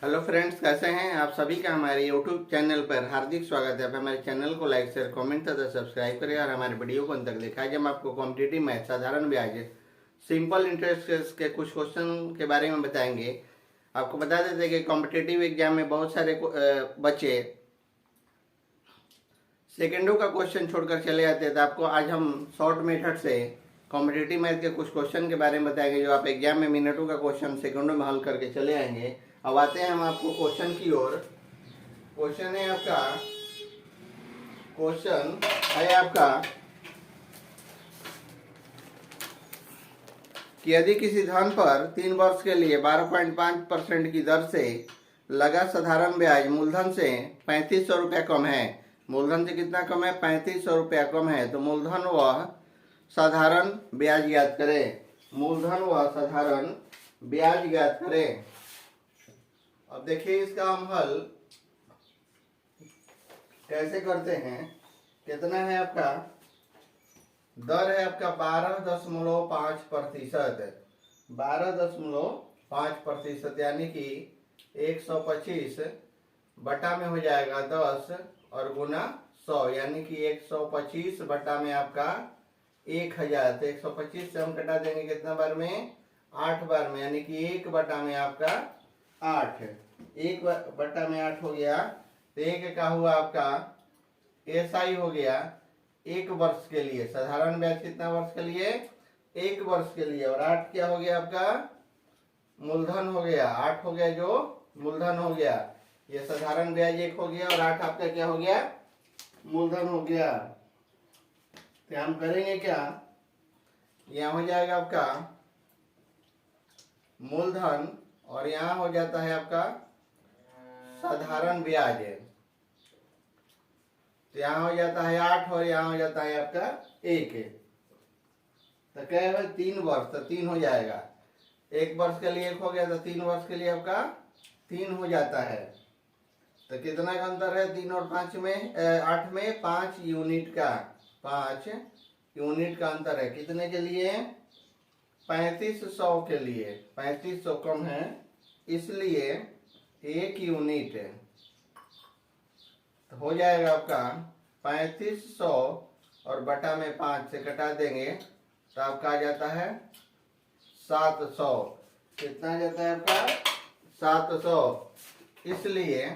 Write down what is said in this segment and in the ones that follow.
Hello friends, कैसे हैं आप सभी का हमारे यूट्यूब चैनल पर हार्दिक स्वागत है। आप हमारे चैनल को लाइक शेयर कमेंट तथा सब्सक्राइब करें और हमारे वीडियो को अंत तक दिखाएं। जब हम आपको कॉम्पिटिटिव मैथ साधारण ब्याज सिंपल इंटरेस्ट के कुछ क्वेश्चन के बारे में बताएंगे। आपको बता देते हैं कि कॉम्पिटिटिव एग्जाम में बहुत सारे बच्चे सेकेंडों का क्वेश्चन छोड़कर चले जाते हैं, तो आपको आज हम शॉर्ट मेथड से कॉम्पिटिटिव मैथ के कुछ क्वेश्चन के बारे में बताएंगे जो आप एग्जाम में मिनटों का क्वेश्चन सेकंडों में हल करके चले आएंगे। अब आते हैं हम आपको क्वेश्चन की ओर। क्वेश्चन है आपका कि यदि किसी धन पर 3 वर्ष के लिए 12.5% की दर से लगा साधारण ब्याज मूलधन से 3500 रुपया कम है। मूलधन से कितना कम है? 3500 रुपया कम है। तो मूलधन व साधारण ब्याज ज्ञात करें। मूलधन व साधारण ब्याज ज्ञात करें। अब देखिए इसका हम हल कैसे करते हैं। कितना है आपका? दर है आपका 12.5%। 12.5% यानी कि 125 बटा में हो जाएगा 10 और गुना 100 यानी कि 125 बटा में आपका 1000। तो 125 से हम कटा देंगे कितना बार में? 8 बार में, यानी कि 1 बटा में आपका 8। 1 बटा में 8 हो गया। तो एक का हुआ आपका एसआई हो गया 1 वर्ष के लिए। साधारण ब्याज कितना वर्ष के लिए? 1 वर्ष के लिए। और 8 क्या हो गया आपका? मूलधन हो गया। 8 हो गया जो मूलधन हो गया। ये साधारण ब्याज 1 हो गया और 8 आपका क्या हो गया? मूलधन हो गया। तो हम करेंगे क्या? यहां हो जाएगा आपका मूलधन और यहां हो जाता है आपका साधारण ब्याज। तो यहां हो जाता है 8 और यहां हो जाता है आपका 1। तो क्या है? 3 वर्ष, तो 3 हो जाएगा। 1 वर्ष के लिए 1 हो गया, तो 3 वर्ष के लिए आपका 3 हो जाता है। तो कितना का अंतर है 3 और 5 में? 8 में 5 यूनिट का। 5 यूनिट का अंतर है। कितने के लिए? 3500 के लिए। 3500 कम है इसलिए 1 यूनिट तो हो जाएगा आपका 3500 और बटा में 5 से कटा देंगे तो आपका आ जाता है 700। कितना आ जाता है आपका? 700। इसलिए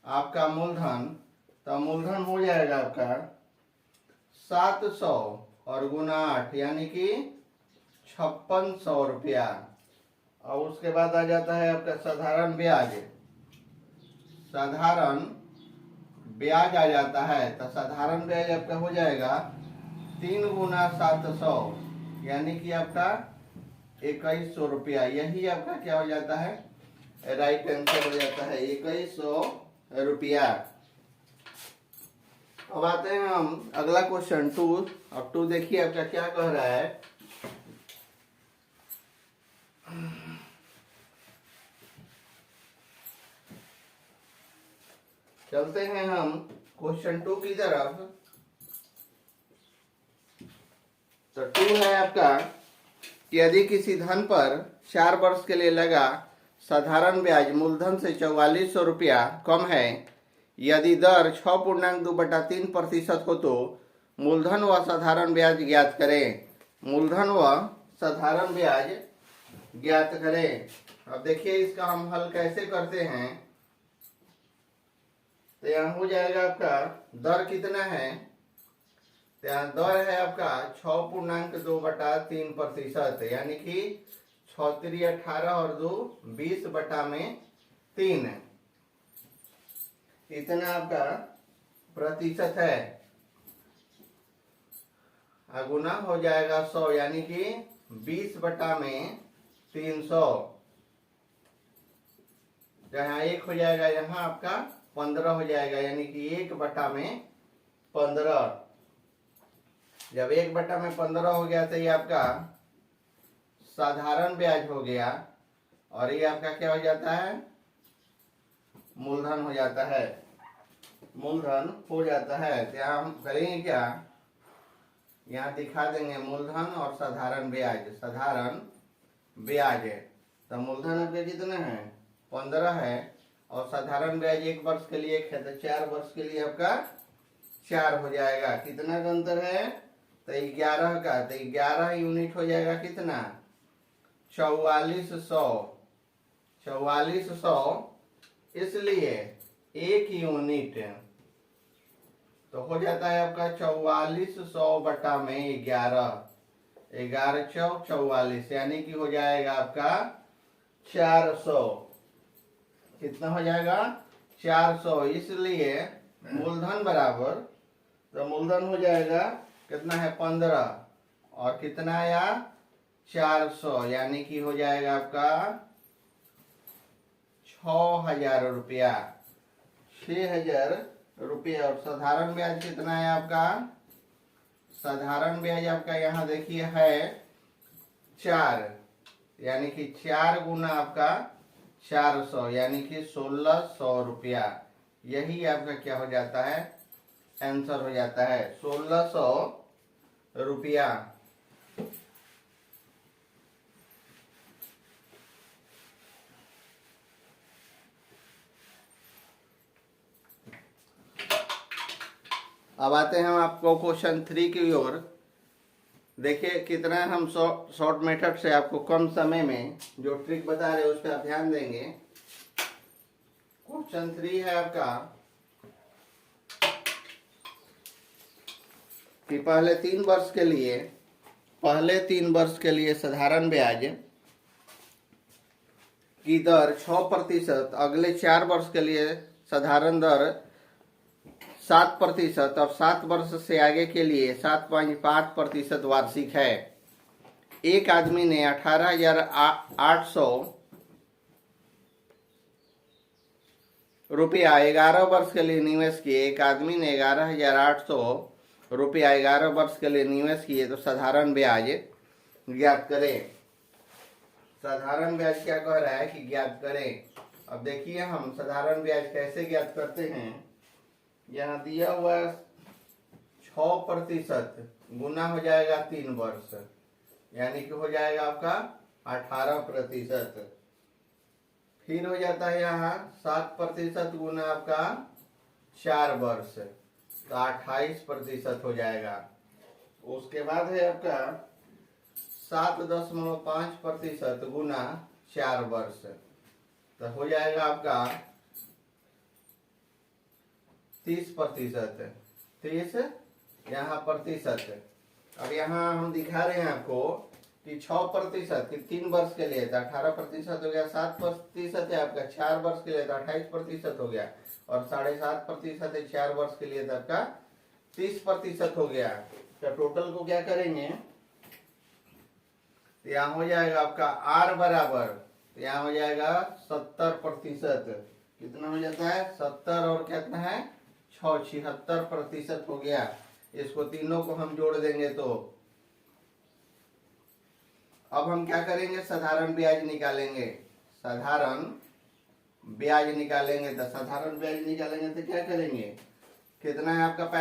आपका मूलधन, तो मूलधन हो जाएगा आपका 700 और गुना 8 यानी कि 5600 रुपया। और उसके बाद आ जाता है आपका साधारण ब्याज। साधारण ब्याज आ जाता है। तो साधारण ब्याज आपका हो जाएगा 3 गुना 700 यानी कि आपका 2100 रुपया। यही आपका क्या हो जाता है? राइट आंसर हो जाता है 2100 रुपया। अब आते हैं हम अगला क्वेश्चन 2। अब 2 देखिए आपका क्या कह रहा है। चलते हैं हम क्वेश्चन 2 की तरफ। तो 2 है आपका कि यदि किसी धन पर 4 वर्ष के लिए लगा साधारण ब्याज मूलधन से 4400 रुपया कम है, यदि दर 6.2/3% हो तो मूलधन व साधारण ब्याज ज्ञात करें। मूलधन व साधारण ब्याज ज्ञात करें। अब देखिए इसका हम हल कैसे करते हैं। तो यहाँ हो जाएगा आपका दर कितना है? तो यहाँ दर है आपका 6.2/3% यानी कि 6 3 18 और 2 20 बटा में 3। इतना आपका प्रतिशत है। गुना हो जाएगा 100 यानी कि 20 बटा में 300। जहाँ 1 हो जाएगा यहाँ आपका 15 हो जाएगा यानी कि 1 बटा में 15। जब 1 बटा में 15 हो गया तो ये आपका साधारण ब्याज हो गया और ये आपका क्या हो जाता है? मूलधन हो जाता है। मूलधन हो जाता है। तो यहाँ हम करेंगे क्या? यहाँ दिखा देंगे मूलधन और साधारण ब्याज। साधारण ब्याज तो मूलधन आपका कितना है 15 है, और साधारण ब्याज 1 वर्ष के लिए 1 है, तो 4 वर्ष के लिए आपका 4 हो जाएगा। कितना का अंतर है, तो 11 का, तो 11 यूनिट हो जाएगा कितना 4400। 4400 इसलिए 1 यूनिट तो हो जाता है आपका 4400 बटा में 11, 11 चौक 44, यानी कि हो जाएगा आपका 400। कितना हो जाएगा 400, इसलिए मूलधन बराबर, तो मूलधन हो जाएगा कितना है 15, और कितना आया 400, यानी कि हो जाएगा आपका 6000 रुपया, 6000 रुपया। और साधारण ब्याज कितना है आपका, साधारण ब्याज आपका यहाँ देखिए है 4, यानी कि 4 गुना आपका 400, यानी कि 1600 रुपया। यही आपका क्या हो जाता है, आंसर हो जाता है 1600 रुपया। अब आते हैं हम आपको क्वेश्चन 3 की ओर। देखिए कितना हम शॉर्ट मेथड से आपको कम समय में जो ट्रिक बता रहे हैं उस पर आप ध्यान देंगे। क्वेश्चन 3 है आपका कि पहले 3 वर्ष के लिए साधारण ब्याज की दर 6%, अगले 4 वर्ष के लिए साधारण दर 7% और 7 वर्ष से आगे के लिए 7.5% वार्षिक है। एक आदमी ने 18,800 रुपया 11 वर्ष के लिए निवेश किए। एक आदमी ने 11,800 रुपया 11 वर्ष के लिए निवेश किए, तो साधारण ब्याज ज्ञात करें। साधारण ब्याज क्या कह रहा है कि ज्ञात करें। अब देखिए हम साधारण ब्याज कैसे ज्ञात करते हैं। यहाँ दिया हुआ 6% गुना हो जाएगा 3 वर्ष, यानी कि हो जाएगा आपका 18%। फिर हो जाता है यहाँ 7% गुना आपका 4 वर्ष, तो 28% हो जाएगा। उसके बाद है आपका 7.5% गुना 4 वर्ष, तो हो जाएगा आपका 30%। 30 यहाँ प्रतिशत। अब यहाँ हम दिखा रहे हैं आपको कि 6% कि 3 वर्ष के लिए तो 18% हो गया, 7% है आपका 4 वर्ष के लिए तो 28% हो गया, और 7.5% है 4 वर्ष के लिए तो आपका 30% हो गया। तो टोटल को क्या करेंगे, तो यहाँ हो जाएगा आपका आर बराबर, तो यहाँ हो जाएगा 70%। कितना हो जाता है 70 और कितना है 76% हो गया। इसको तीनों को हम जोड़ देंगे तो अब हम क्या करेंगे, साधारण ब्याज निकालेंगे। साधारण ब्याज निकालेंगे तो साधारण ब्याज निकालेंगे तो क्या करेंगे, कितना है आपका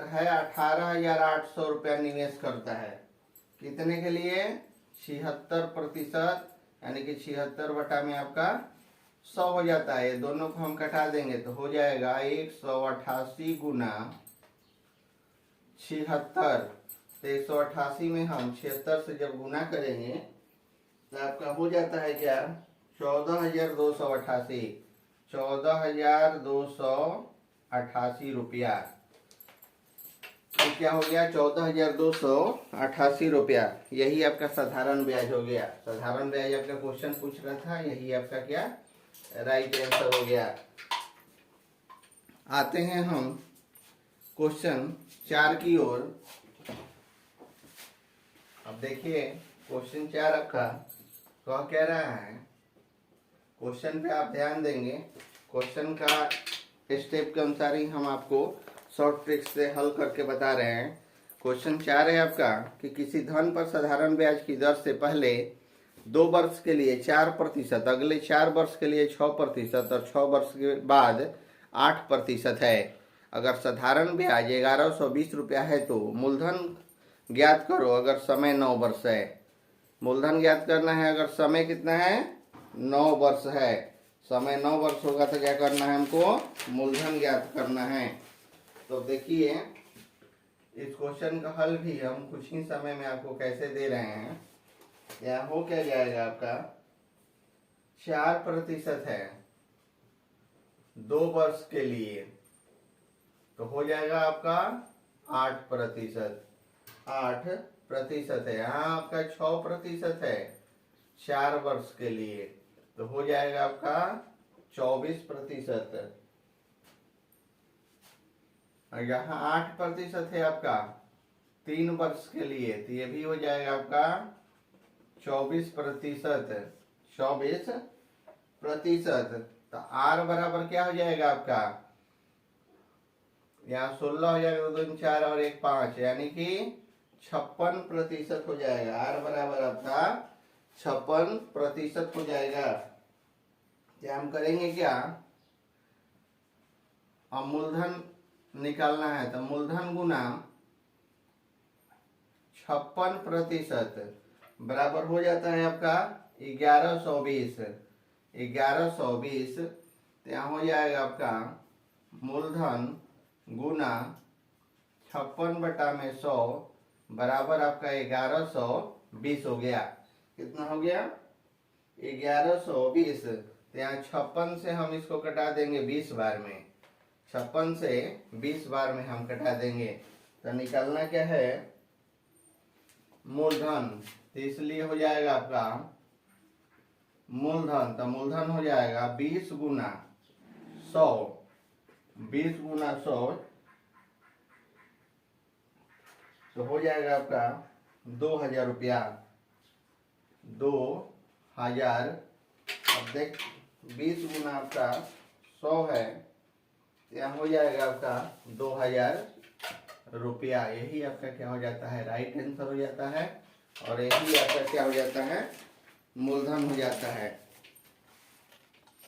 है 18,800 रुपया निवेश करता है। कितने के लिए 76%, यानी कि 76 बटा में आपका 100 हो जाता है। ये दोनों को हम कटा देंगे तो हो जाएगा 188 गुना 76। तो 188 में हम 76 से जब गुना करेंगे तो आपका हो जाता है क्या 14,288, 14,288 रुपया। तो क्या हो गया 14,288 रुपया। यही आपका साधारण ब्याज हो गया। साधारण ब्याज आपका क्वेश्चन पूछ रहा था, यही आपका क्या राइट आंसर हो गया। आते हैं हम क्वेश्चन 4 की ओर। अब देखिए क्वेश्चन 4 आपका कह रहा है, क्वेश्चन पे आप ध्यान देंगे। क्वेश्चन का स्टेप के अनुसार ही हम आपको शॉर्ट ट्रिक से हल करके बता रहे हैं। क्वेश्चन 4 है आपका कि किसी धन पर साधारण ब्याज की दर से पहले 2 वर्ष के लिए 4%, अगले 4 वर्ष के लिए 6% और 6 वर्ष के बाद 8% है। अगर साधारण ब्याज 1120 रुपया है तो मूलधन ज्ञात करो अगर समय 9 वर्ष है। मूलधन ज्ञात करना है अगर समय कितना है 9 वर्ष है। समय 9 वर्ष होगा तो क्या करना है हमको, मूलधन ज्ञात करना है। तो देखिए इस क्वेश्चन का हल भी हम कुछ ही समय में आपको कैसे दे रहे हैं। यहाँ हो क्या जाएगा आपका, 4% है 2 वर्ष के लिए, तो हो जाएगा आपका 8%। 8% है। यहाँ आपका 6% है 4 वर्ष के लिए, तो हो जाएगा आपका 24%। और यहाँ 8% है आपका 3 वर्ष के लिए, तो ये भी हो जाएगा आपका 24%। 24%। तो R बराबर क्या हो जाएगा आपका, यहाँ 16 हो जाएगा, 2 दूनी 4 और 1 5, यानी कि 56% हो जाएगा। R बराबर आपका 56% हो जाएगा। क्या हम करेंगे क्या, अब मूलधन निकालना है तो मूलधन गुना 56% बराबर हो जाता है आपका 1120। 1120, तो यहाँ हो जाएगा आपका मूलधन गुना 56/100 बराबर आपका 1120 हो गया। कितना हो गया, 1120। तो यहाँ 56 से हम इसको कटा देंगे 20 बार में, 56 से 20 बार में हम कटा देंगे। तो निकालना क्या है, मूलधन। तो इसलिए हो जाएगा आपका मूलधन, तो मूलधन हो जाएगा 20 गुना 100। 20 गुना 100 तो हो जाएगा आपका 2000 रुपया। 2000। अब देख 20 गुना आपका 100 है, यहाँ हो जाएगा आपका 2000 रुपया। यही आपका क्या हो जाता है, राइट आंसर हो जाता है। और यही आपका क्या हो जाता है, मूलधन हो जाता है।